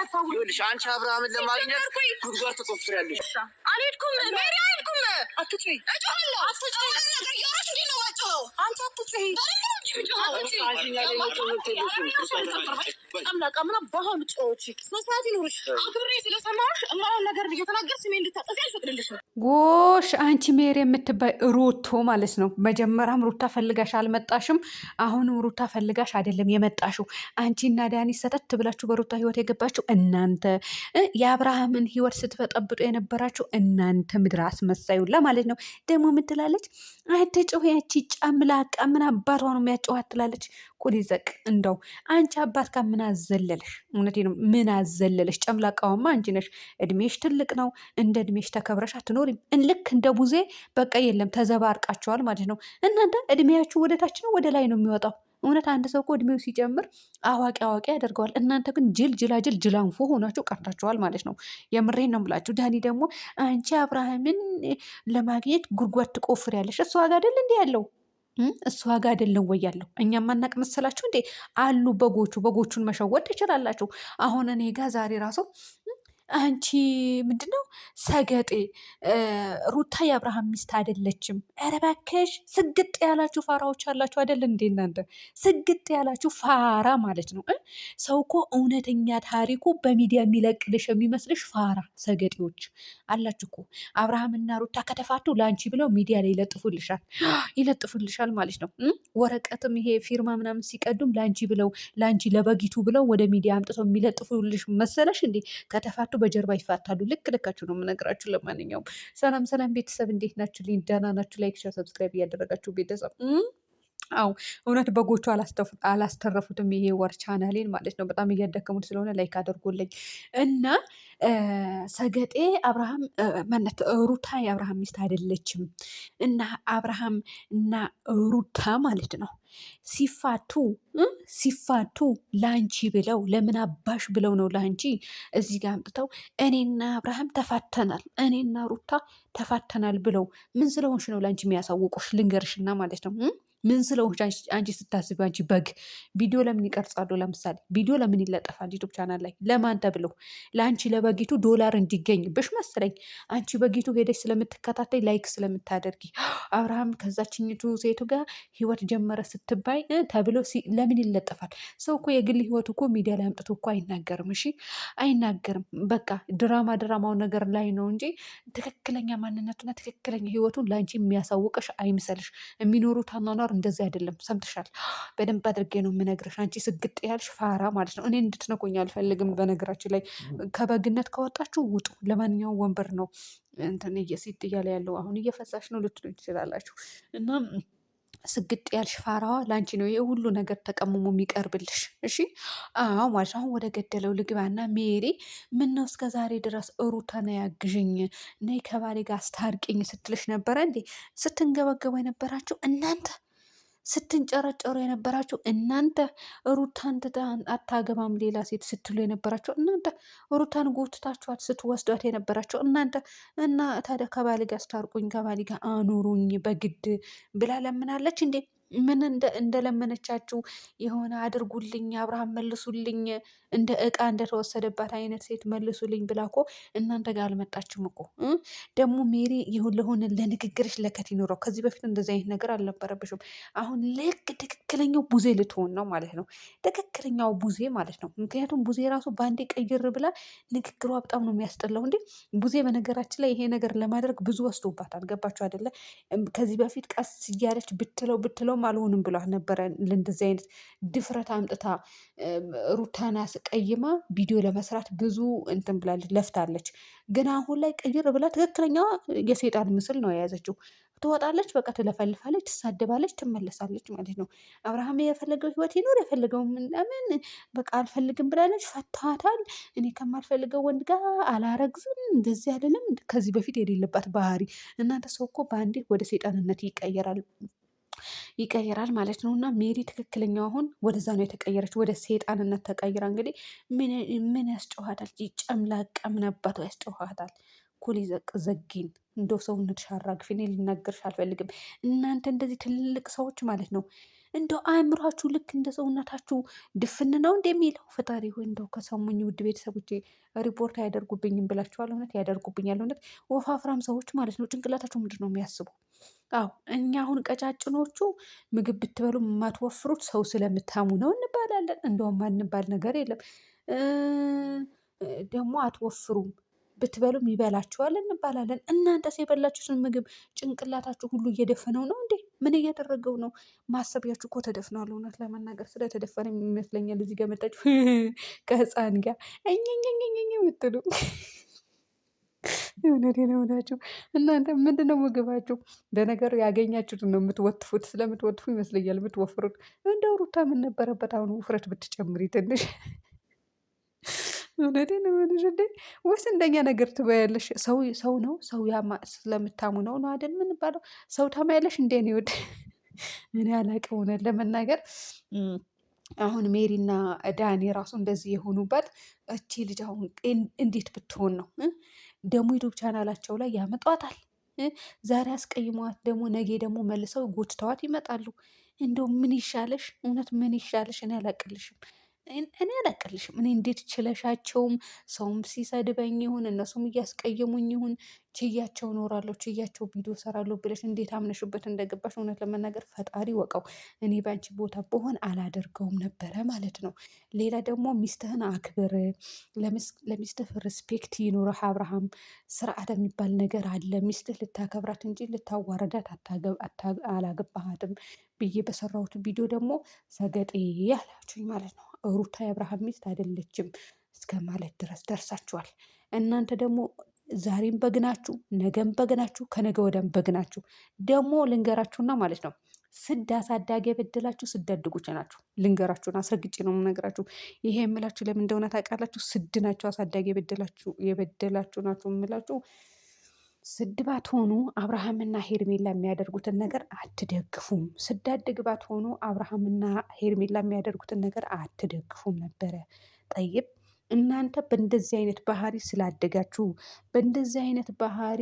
ይኸውልሽ አንቺ አብርሃምን ለማግኘት ጉድጓድ ትቆፍሪያለሽ። አልሄድኩም ሜሪ አልሄድኩም። አትጩሂ እጮሃለሁ። አትጩሂ ነገር እያወራሽ እንዴት ነው የማጮኸው? አንቺ አትጩሂ ጎሽ አንቺ ሜሪ የምትባይ ሩቶ ማለት ነው። መጀመሪያም ሩታ ፈልጋሽ አልመጣሽም። አሁንም ሩታ ፈልጋሽ አይደለም የመጣሽው። አንቺና ዳኒ ሰተት ብላችሁ በሩታ ህይወት የገባችሁ እናንተ፣ የአብርሃምን ህይወት ስትበጠብጡ የነበራችሁ እናንተ ምድር አስመሳዩላ ማለት ነው። ደግሞ ምን ትላለች? አትጮህ ያቺ ጨምላቃ ምን አባቷ ነው የሚያጮኋት ትላለች። ቁል ይዘቅ እንደው አንቺ አባት ጋር ምን አዘለለሽ? እውነቴ ነው ምን አዘለለሽ? ጨምላቃዋማ አንቺ ነሽ። እድሜሽ ትልቅ ነው። እንደ እድሜሽ ተከብረሽ አትኖሪም። ልክ እንደ ቡዜ በቃ የለም ተዘባርቃቸዋል ማለት ነው። እናንተ እድሜያችሁ ወደ ታች ነው ወደ ላይ ነው የሚወጣው? እውነት አንድ ሰው እኮ እድሜው ሲጨምር አዋቂ አዋቂ ያደርገዋል። እናንተ ግን ጅል ጅላጅል ጅላንፎ ሆናችሁ ቀርታችኋል ማለት ነው። የምሬን ነው ብላችሁ። ዳኒ ደግሞ አንቺ አብርሃምን ለማግኘት ጉድጓድ ትቆፍሪያለሽ። እሱ ዋጋ አይደል እንዲህ ያለው እሱ ዋጋ አይደለም ወይ ያለው? እኛ ማናቅ መሰላችሁ እንዴ? አሉ በጎቹን መሸወድ ትችላላችሁ። አሁን እኔ ጋር ዛሬ ራሱ አንቺ ምንድነው ሰገጤ ሩታ የአብርሃም ሚስት አይደለችም። ኧረ እባክሽ ስግጥ ያላችሁ ፋራዎች አላችሁ አይደል እንዴ? እናንተ ስግጥ ያላችሁ ፋራ ማለት ነው። ሰው እኮ እውነተኛ ታሪኩ በሚዲያ የሚለቅልሽ የሚመስልሽ ፋራ ሰገጤዎች አላችሁ እኮ። አብርሃምና ሩታ ከተፋቱ ለአንቺ ብለው ሚዲያ ላይ ይለጥፉልሻል ማለት ነው። ወረቀትም ይሄ ፊርማ ምናምን ሲቀዱም ለአንቺ ለበጊቱ ብለው ወደ ሚዲያ አምጥተው የሚለጥፉልሽ መሰለሽ እንዴ? ከተፋቱ በጀርባ ይፋታሉ። ልካችሁ ነው የምነግራችሁ። ለማንኛውም ሰላም ቤተሰብ እንዴት ናችሁ? ደህና ናችሁ? ላይክ፣ ሼር፣ ሰብስክራይብ እያደረጋችሁ ቤተሰብ አው እውነት በጎቹ አላስተረፉትም። ይሄ ወር ቻናሌን ማለት ነው። በጣም እያደከሙት ስለሆነ ላይክ አድርጎልኝ እና ሰገጤ አብርሃም ማለት ሩታ የአብርሃም ሚስት አይደለችም። እና አብርሃም እና ሩታ ማለት ነው ሲፋቱ ላንቺ ብለው ለምን አባሽ ብለው ነው ላንቺ እዚህ ጋር አምጥተው እኔና አብርሃም ተፋተናል፣ እኔና ሩታ ተፋተናል ብለው ምን ስለሆንሽ ነው ላንቺ የሚያሳውቁሽ? ልንገርሽና ማለት ነው ምን ስለሆንሽ አንቺ ስታስቢ አንቺ በግ ቪዲዮ ለምን ይቀርጻሉ? ለምሳሌ ቪዲዮ ለምን ይለጠፋል ዩቱብ ቻናል ላይ? ለማን ተብለው? ለአንቺ ለበጊቱ ዶላር እንዲገኝብሽ መሰለኝ። አንቺ በጊቱ ሄደሽ ስለምትከታተይ ላይክ ስለምታደርጊ አብርሃም ከዛችኝቱ ሴቱ ጋር ህይወት ጀመረ ስትባይ ተብሎ ለምን ይለጠፋል? ሰው እኮ የግል ህይወቱ እኮ ሚዲያ ላይ አምጥቶ እኮ አይናገርም። እሺ አይናገርም። በቃ ድራማው ነገር ላይ ነው እንጂ ትክክለኛ ማንነቱና ትክክለኛ ህይወቱን ለአንቺ የሚያሳውቅሽ አይምሰልሽ። የሚኖሩት አኗኗር እንደዚህ አይደለም። ሰምተሻል? በደንብ አድርጌ ነው የምነግርሽ። አንቺ ስግጥ ያልሽ ፋራ ማለት ነው። እኔ እንድትነኩኝ አልፈልግም። በነገራችን ላይ ከበግነት ከወጣችሁ ውጡ። ለማንኛውም ወንበር ነው እንትን እየሲጥ እያለ ያለው አሁን እየፈሳሽ ነው ልትሉ ትችላላችሁ። እና ስግጥ ያልሽ ፋራዋ ላንቺ ነው ይሄ ሁሉ ነገር ተቀምሞ የሚቀርብልሽ። እሺ አዎ ማለት አሁን ወደ ገደለው ልግባና ሜሪ ምን ነው እስከ ዛሬ ድረስ ሩታን ያግዥኝ ነይ ከባሌ ጋር አስታርቂኝ ስትልሽ ነበረ እንዴ? ስትንገበገቡ የነበራችሁ እናንተ፣ ስትንጨረጨሩ የነበራችሁ እናንተ፣ ሩታን አታገባም ሌላ ሴት ስትሉ የነበራችሁ እናንተ፣ ሩታን ጎትታችኋት ስትወስዷት የነበራችሁ እናንተ። እና ታዲያ ከባሌ ጋር አስታርቁኝ፣ ከባሌ ጋር አኑሩኝ በግድ ብላ ለምናለች እንዴ? ምን እንደለመነቻችሁ የሆነ አድርጉልኝ፣ አብርሃም መልሱልኝ፣ እንደ እቃ እንደተወሰደባት አይነት ሴት መልሱልኝ ብላ እኮ እናንተ ጋር አልመጣችም እኮ። ደግሞ ሜሪ ለሆነ ለንግግርሽ ለከት ይኖረው። ከዚህ በፊት እንደዚህ አይነት ነገር አልነበረብሽም። አሁን ልክ ትክክለኛው ቡዜ ልትሆን ነው ማለት ነው። ትክክለኛው ቡዜ ማለት ነው። ምክንያቱም ቡዜ ራሱ በአንዴ ቀይር ብላ ንግግሯ በጣም ነው የሚያስጠላው። እንዴ ቡዜ በነገራችን ላይ ይሄ ነገር ለማድረግ ብዙ ወስዶባታል። ገባችሁ አይደለ? ከዚህ በፊት ቀስ እያለች ብትለው አልሆንም ብሏት ነበረ። ለእንደዚህ አይነት ድፍረት አምጥታ ሩታን አስቀይማ ቪዲዮ ለመስራት ብዙ እንትን ብላለች፣ ለፍታለች። ግን አሁን ላይ ቀይር ብላ ትክክለኛዋ የሴጣን ምስል ነው የያዘችው። ትወጣለች፣ በቃ ትለፈልፋለች፣ ትሳደባለች፣ ትመለሳለች ማለት ነው። አብርሃም የፈለገው ህይወት ይኖር የፈለገው ምን በቃ አልፈልግም ብላለች፣ ፈታታል። እኔ ከማልፈልገው ወንድ ጋር አላረግዝም፣ እንደዚህ አይደለም። ከዚህ በፊት የሌለባት ባህሪ። እናንተ ሰው እኮ በአንዴ ወደ ሴጣንነት ይቀየራል ማለት ነው። እና ሜሪ ትክክለኛው አሁን ወደዛ ነው የተቀየረች፣ ወደ ሴጣንነት ተቀይራ። እንግዲህ ምን ያስጨዋታል? ጨምላቃም ነባቷ ያስጨዋታል። ኩል ዘጊን እንደ ሰውነት ሻራግፊ። እኔ ልናገርሽ አልፈልግም። እናንተ እንደዚህ ትልልቅ ሰዎች ማለት ነው እንደው አእምሯችሁ ልክ እንደ ሰውነታችሁ ድፍን ነው እንደሚለው ፈጣሪ ሆይ እንደው ከሰሙኝ ውድ ቤተሰቦቼ ሪፖርት አያደርጉብኝም ብላችኋል። እውነት ያደርጉብኛል። እውነት ወፋፍራም ሰዎች ማለት ነው ጭንቅላታቸው ምንድን ነው የሚያስቡ? አዎ እኛ አሁን ቀጫጭኖቹ ምግብ ብትበሉ የማትወፍሩት ሰው ስለምታሙ ነው እንባላለን። እንደውም ማንባል ነገር የለም። ደግሞ አትወፍሩም ብትበሉም ይበላችኋል እንባላለን። እናንተስ የበላችሁትን ምግብ ጭንቅላታችሁ ሁሉ እየደፈነው ነው እንዴ? ምን እያደረገው ነው? ማሰቢያችሁ እኮ ተደፍኗል። እውነት ለመናገር ስለተደፈነ ይመስለኛል እዚህ ጋር መጣችሁ ከህፃን ጋር እኝኝኝኝኝ የምትሉ እውነቴን ነው ናችሁ። እናንተ ምንድነው ምግባችሁ? ለነገሩ ያገኛችሁትን ነው የምትወትፉት። ስለምትወትፉ ይመስለኛል የምትወፍሩት። እንደው ሩታ ምን ነበረበት አሁን ውፍረት ብትጨምሪ ትንሽ እውነቴን ነው የምልሽ እንዴ! ወይስ እንደኛ ነገር ትበያለሽ? ሰው ነው ሰው ስለምታሙ ነው አይደል የምንባለው? ሰው ታማያለሽ እንዴ? ነው ይወድ እኔ አላቅም እውነት ለመናገር አሁን ሜሪና ዳኒ ራሱ እንደዚህ የሆኑባት እቺ ልጅ አሁን እንዴት ብትሆን ነው ደግሞ ዩቱብ ቻናላቸው ላይ ያመጧታል። ዛሬ አስቀይሟት ደግሞ ነገ ደግሞ መልሰው ጎትተዋት ይመጣሉ። እንደው ምን ይሻለሽ? እውነት ምን ይሻለሽ? እኔ አላቅልሽም። እኔ እንዴት ችለሻቸውም ሰውም ሲሰድበኝ ይሁን እነሱም እያስቀየሙኝ ይሁን ችያቸው እኖራለሁ ችያቸው ቪዲዮ ሰራለሁ ብለሽ እንዴት አምነሽበት እንደገባሽ እውነት ለመናገር ፈጣሪ ወቀው። እኔ በአንቺ ቦታ በሆን አላደርገውም ነበረ ማለት ነው። ሌላ ደግሞ ሚስትህን አክብር፣ ለሚስትህ ሪስፔክት ይኑርህ። አብርሃም ስርዓት የሚባል ነገር አለ። ሚስትህ ልታከብራት እንጂ ልታዋረዳት አላገባሃትም ብዬ በሰራሁት ቪዲዮ ደግሞ ሰገጤ ያላችሁኝ ማለት ነው። ሩታ የአብርሃም ሚስት አይደለችም እስከ ማለት ድረስ ደርሳችኋል። እናንተ ደግሞ ዛሬም በግናችሁ፣ ነገም በግናችሁ፣ ከነገ ወዲያም በግናችሁ። ደግሞ ልንገራችሁና ማለት ነው ስድ አሳዳጊ የበደላችሁ ስድ አድጎች ናችሁ። ልንገራችሁን አስረግጬ ነው የምነግራችሁ። ይሄ የምላችሁ ለምን እንደሆነ ታውቃላችሁ? ስድ ናችሁ አሳዳጊ የበደላችሁ ናችሁ የምላችሁ። ስድ ባትሆኑ አብርሃምና ሄርሜላ የሚያደርጉትን ነገር አትደግፉም። ስድ አድግ ባትሆኑ አብርሃምና ሄርሜላ የሚያደርጉትን ነገር አትደግፉም ነበረ። ጠይብ እናንተ በእንደዚህ አይነት ባህሪ ስላደጋችሁ በእንደዚህ አይነት ባህሪ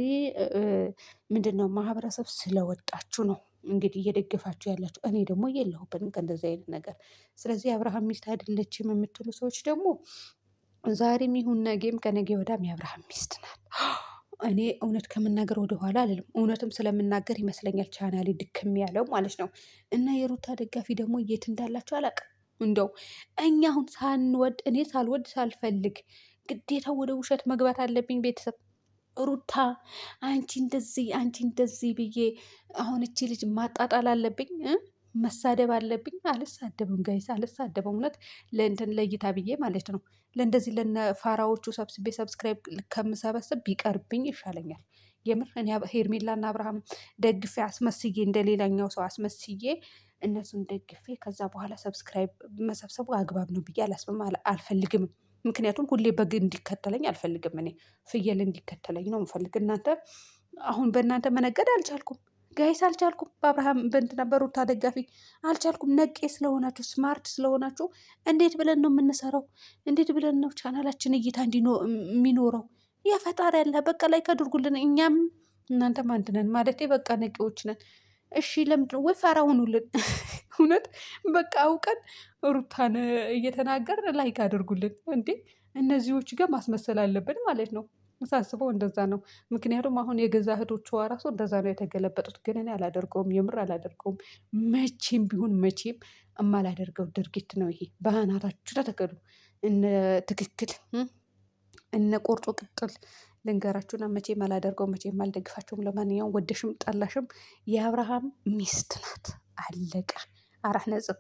ምንድነው ማህበረሰብ ስለወጣችሁ ነው እንግዲህ እየደገፋችሁ ያላችሁ። እኔ ደግሞ የለሁበትም ከእንደዚህ አይነት ነገር። ስለዚህ የአብርሃም ሚስት አይደለችም የምትሉ ሰዎች ደግሞ ዛሬም ይሁን ነገም ከነገ ወዲያም የአብርሃም ሚስት ናት። እኔ እውነት ከመናገር ወደኋላ አልልም። እውነትም ስለምናገር ይመስለኛል ቻናሌ ድክም ያለው ማለት ነው። እና የሩታ ደጋፊ ደግሞ የት እንዳላችሁ አላውቅም። እንደው እኛ አሁን ሳንወድ እኔ ሳልወድ ሳልፈልግ ግዴታ ወደ ውሸት መግባት አለብኝ። ቤተሰብ ሩታ አንቺ እንደዚህ ብዬ አሁን እቺ ልጅ ማጣጣል አለብኝ? መሳደብ አለብኝ? አልሳደብም ጋይስ አልሳደብም። እውነት ለእንትን ለእይታ ብዬ ማለት ነው። ለእንደዚህ ለፋራዎቹ ሰብስቤ ሰብስክራይብ ከምሰበስብ ቢቀርብኝ ይሻለኛል። የምር እኔ ሄርሜላና አብርሃም ደግፌ አስመስዬ እንደ ሌላኛው ሰው አስመስዬ እነሱን ደግፌ ከዛ በኋላ ሰብስክራይብ መሰብሰቡ አግባብ ነው ብዬ አላስብም፣ አልፈልግም። ምክንያቱም ሁሌ በግ እንዲከተለኝ አልፈልግም። እኔ ፍየል እንዲከተለኝ ነው የምፈልግ። እናንተ አሁን በእናንተ መነገድ አልቻልኩም ጋይስ፣ አልቻልኩም። በአብርሃም በእንትና በሩታ ደጋፊ አልቻልኩም። ነቄ ስለሆናችሁ ስማርት ስለሆናችሁ እንዴት ብለን ነው የምንሰራው? እንዴት ብለን ነው ቻናላችን እይታ የሚኖረው? የፈጣሪ ያለ በቃ ላይ ከድርጉልን። እኛም እናንተም አንድ ነን ማለት በቃ ነቄዎች ነን። እሺ ለምንድነው ወይ ፈራ ሆኑልን? እውነት በቃ አውቀን ሩታን እየተናገር ላይክ አድርጉልን እንዴ! እነዚዎች ጋር ማስመሰል አለብን ማለት ነው። ሳስበው እንደዛ ነው። ምክንያቱም አሁን የገዛ እህቶቿ ራሱ እንደዛ ነው የተገለበጡት። ግን እኔ አላደርገውም፣ የምር አላደርገውም። መቼም ቢሆን መቼም የማላደርገው ድርጊት ነው ይሄ። በአናታችሁ ተተከሉ። ትክክል እነ ቆርጦ ቅጥል ልንገራችሁና መቼም አላደርገው፣ መቼም አልደግፋቸውም። ለማንኛውም ወደሽም ጠላሽም የአብርሃም ሚስት ናት። አለቀ። 4 ነጥብ